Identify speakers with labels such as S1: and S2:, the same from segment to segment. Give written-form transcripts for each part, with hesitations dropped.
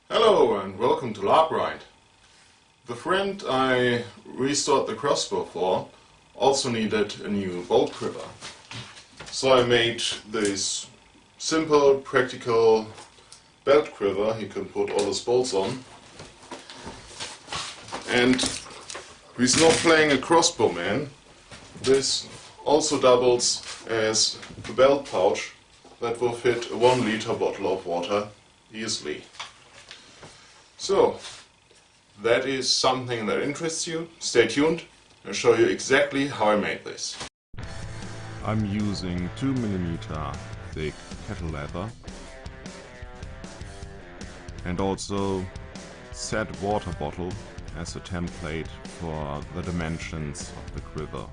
S1: Hello and welcome to LarpWright. The friend I restored the crossbow for also needed a new bolt quiver. So I made this simple, practical belt quiver he can put all his bolts on. And he's not playing a crossbow man. This also doubles as a belt pouch that will fit a 1 liter bottle of water easily. So, that is something that interests you. Stay tuned, I'll show you exactly how I made this.
S2: I'm using 2mm thick kettle leather and also set water bottle as a template for the dimensions of the quiver.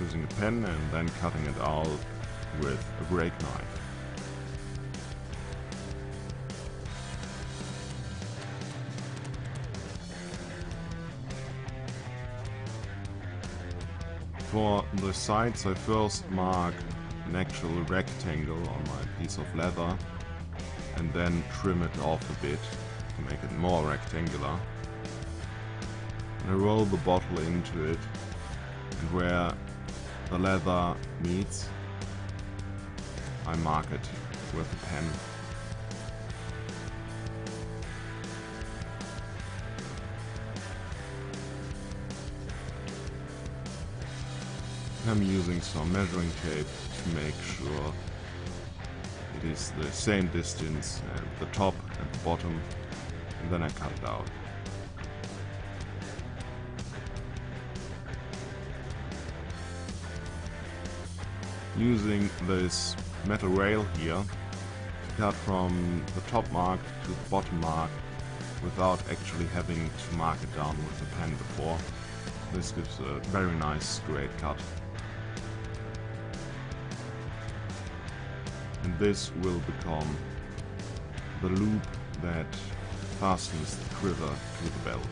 S2: Using a pen and then cutting it out with a break knife. For the sides I first mark an actual rectangle on my piece of leather and then trim it off a bit to make it more rectangular. And I roll the bottle into it, and where the leather meets I mark it with a pen. I'm using some measuring tape to make sure it is the same distance at the top and the bottom, and then I cut it out. Using this metal rail here to cut from the top mark to the bottom mark without actually having to mark it down with a pen before. This gives a very nice straight cut. And this will become the loop that fastens the quiver to the belt.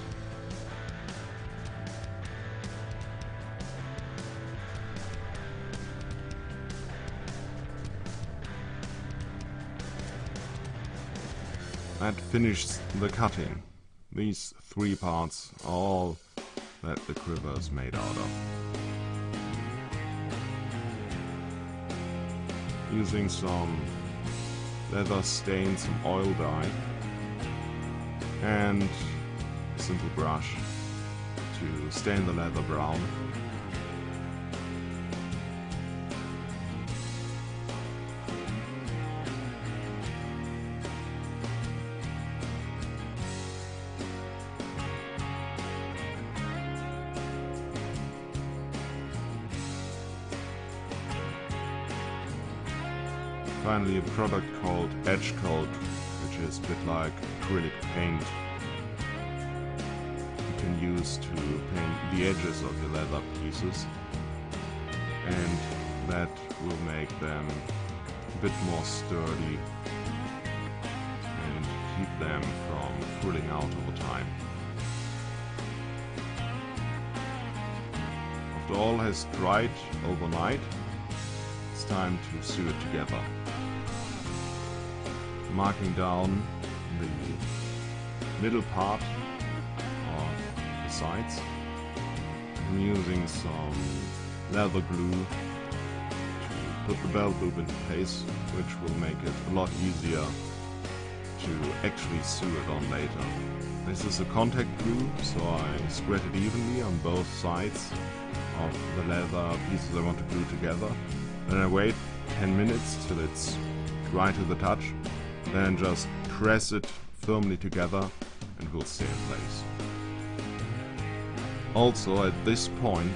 S2: That finishes the cutting. These 3 parts are all that the quiver is made out of. Using some leather stain, some oil dye and a simple brush to stain the leather brown. Finally, a product called Edge Coat, which is a bit like acrylic paint. You can use to paint the edges of your leather pieces, and that will make them a bit more sturdy and keep them from frilling out over time. After all has dried overnight, it's time to sew it together. Marking down the middle part or the sides. I'm using some leather glue to put the belt loop into place, which will make it a lot easier to actually sew it on later. This is a contact glue, so I spread it evenly on both sides of the leather pieces I want to glue together. Then I wait 10 minutes till it's dry to the touch. Then just press it firmly together and it will stay in place. Also, at this point,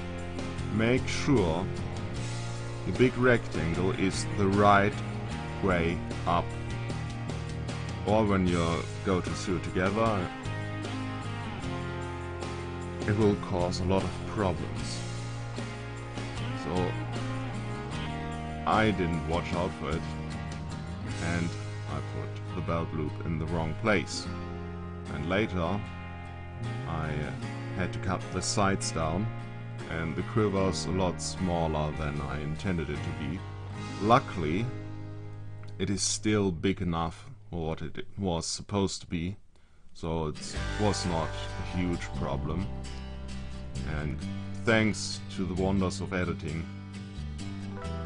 S2: make sure the big rectangle is the right way up, or when you go to sew it together it will cause a lot of problems. So I didn't watch out for it, and I put the belt loop in the wrong place. And later I had to cut the sides down, and the quiver's a lot smaller than I intended it to be. Luckily, it is still big enough for what it was supposed to be, so it was not a huge problem. And thanks to the wonders of editing,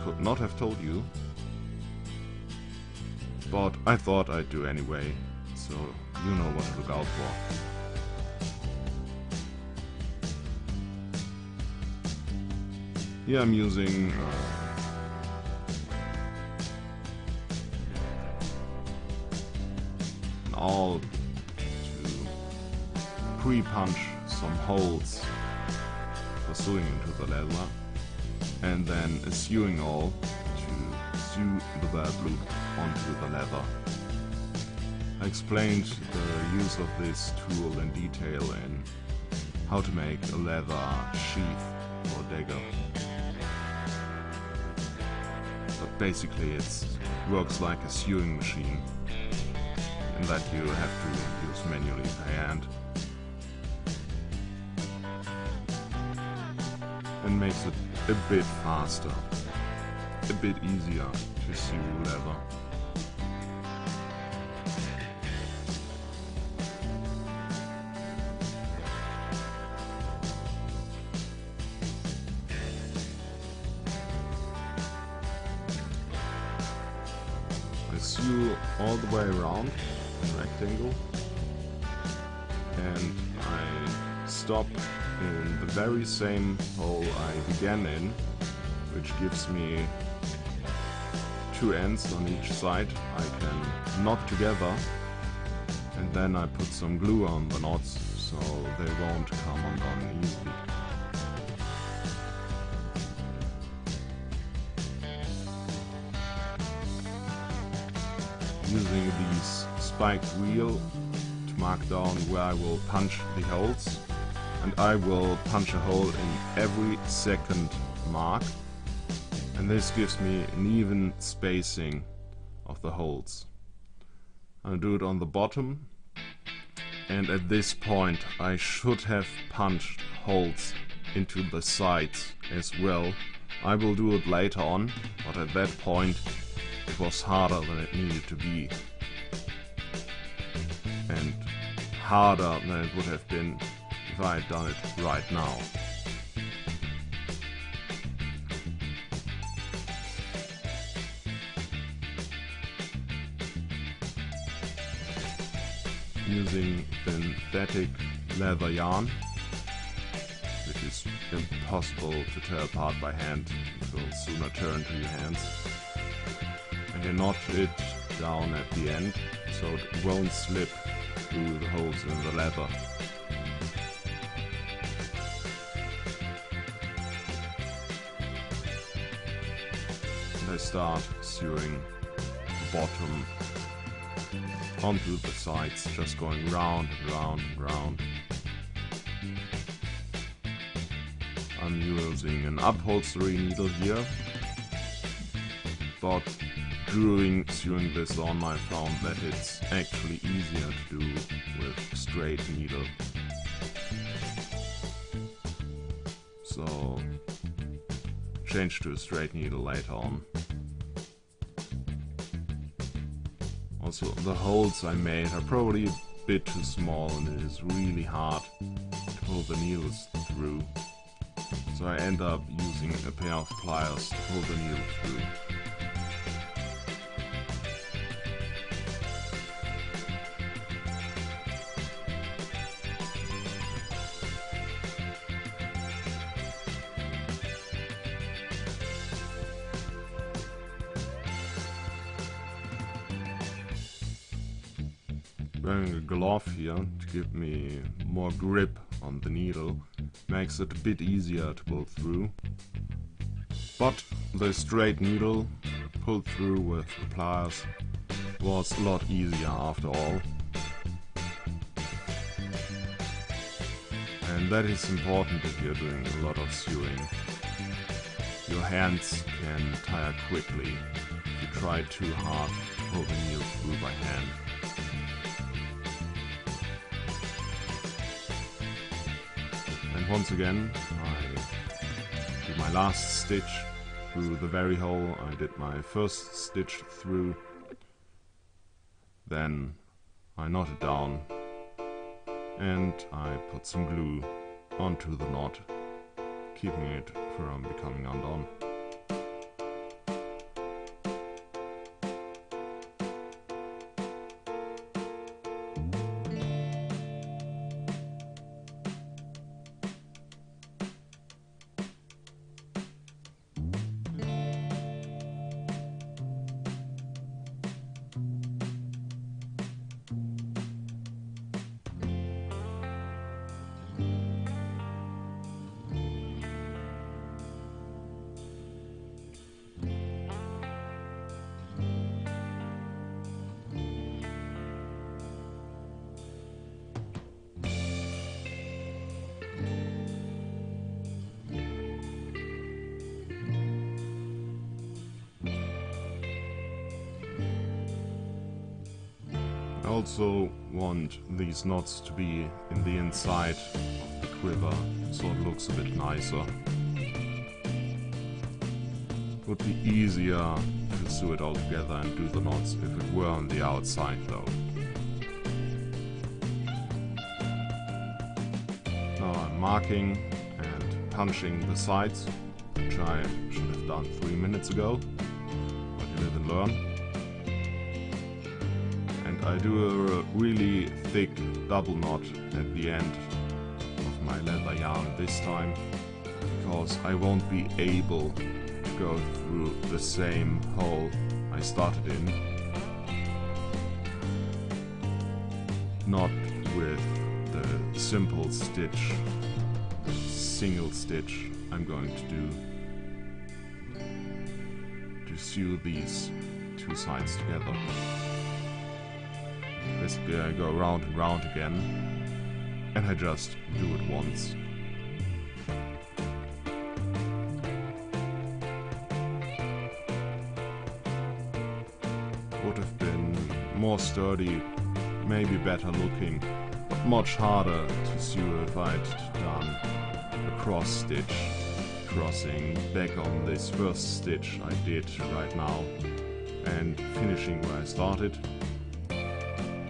S2: could not have told you, but I thought I'd do anyway, so you know what to look out for. Here I'm using an awl to pre-punch some holes for sewing into the leather, and then a sewing awl to sew the weld loop onto the leather. I explained the use of this tool in detail in how to make a leather sheath or dagger. But basically it works like a sewing machine, in that you have to use manually by hand, and makes it a bit faster, a bit easier to sew leather. I sew all the way around in a rectangle, and I stop in the very same hole I began in, which gives me two ends on each side I can knot together, and then I put some glue on the knots so they won't come undone easily. Using these spiked wheel to mark down where I will punch the holes, and I will punch a hole in every second mark, and this gives me an even spacing of the holes. I'll do it on the bottom, and at this point I should have punched holes into the sides as well. I will do it later on, but at that point it was harder than it needed to be, and harder than it would have been if I had done it right now. Using synthetic leather yarn, which is impossible to tear apart by hand, it will sooner turn to your hands. And I knot it down at the end so it won't slip through the holes in the leather. And I start sewing the bottom onto the sides, just going round and round and round. I'm using an upholstery needle here, but during sewing this on I found that it's actually easier to do with straight needle. So change to a straight needle later on. Also, the holes I made are probably a bit too small, and it is really hard to pull the needles through. So I end up using a pair of pliers to pull the needle through. Wearing a glove here to give me more grip on the needle makes it a bit easier to pull through. But the straight needle pulled through with the pliers was a lot easier after all. And that is important if you're doing a lot of sewing. Your hands can tire quickly if you try too hard to pull the needle through by hand. Once again, I did my last stitch through the very hole I did my first stitch through, Then I knot it down and I put some glue onto the knot, keeping it from becoming undone. I also want these knots to be in the inside of the quiver, so it looks a bit nicer. It would be easier to sew it all together and do the knots if it were on the outside though. Now I'm marking and punching the sides, which I should have done 3 minutes ago, but you live and learn. I do a really thick double knot at the end of my leather yarn this time, because I won't be able to go through the same hole I started in. Not with the simple stitch, single stitch I'm going to do to sew these two sides together. Basically I go round and round again, and I just do it once. Would have been more sturdy, maybe better looking, but much harder to sew if I'd done a cross stitch, crossing back on this first stitch I did right now, and finishing where I started.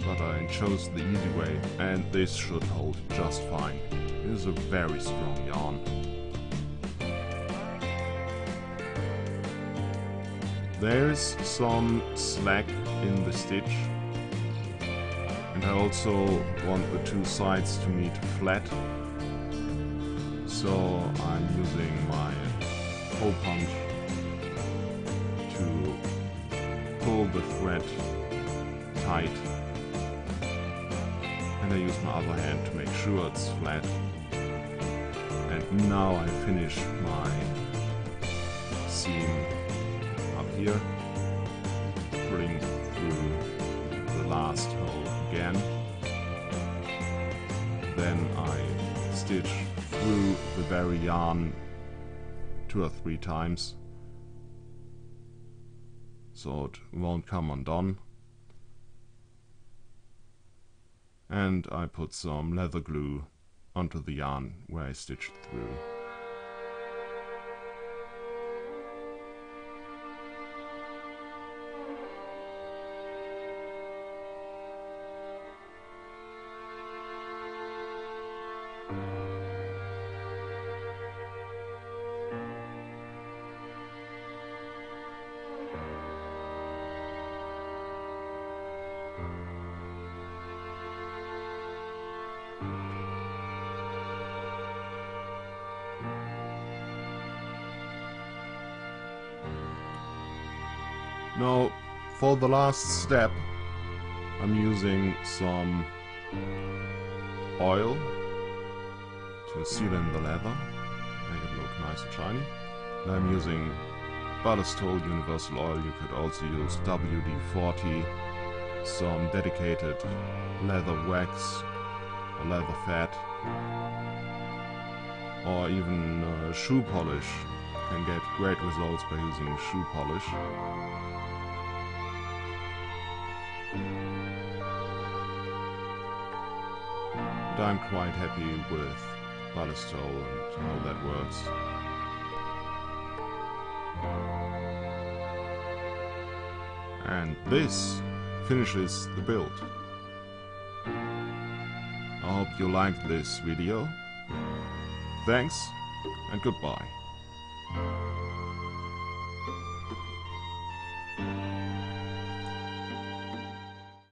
S2: But I chose the easy way, and this should hold just fine. It is a very strong yarn. There's some slack in the stitch, and I also want the two sides to meet flat, so I'm using my hole punch to pull the thread tight. And I use my other hand to make sure it's flat. And now I finish my seam up here, pulling through the last hole again. Then I stitch through the very yarn 2 or 3 times, so it won't come undone. And I put some leather glue onto the yarn where I stitched through. Now, for the last step, I'm using some oil to seal in the leather, make it look nice and shiny. And I'm using Ballastol Universal Oil. You could also use WD-40, some dedicated leather wax or leather fat, or even shoe polish. You can get great results by using shoe polish. But I'm quite happy with Ballastol and how that works. And this finishes the build. I hope you liked this video. Thanks and goodbye.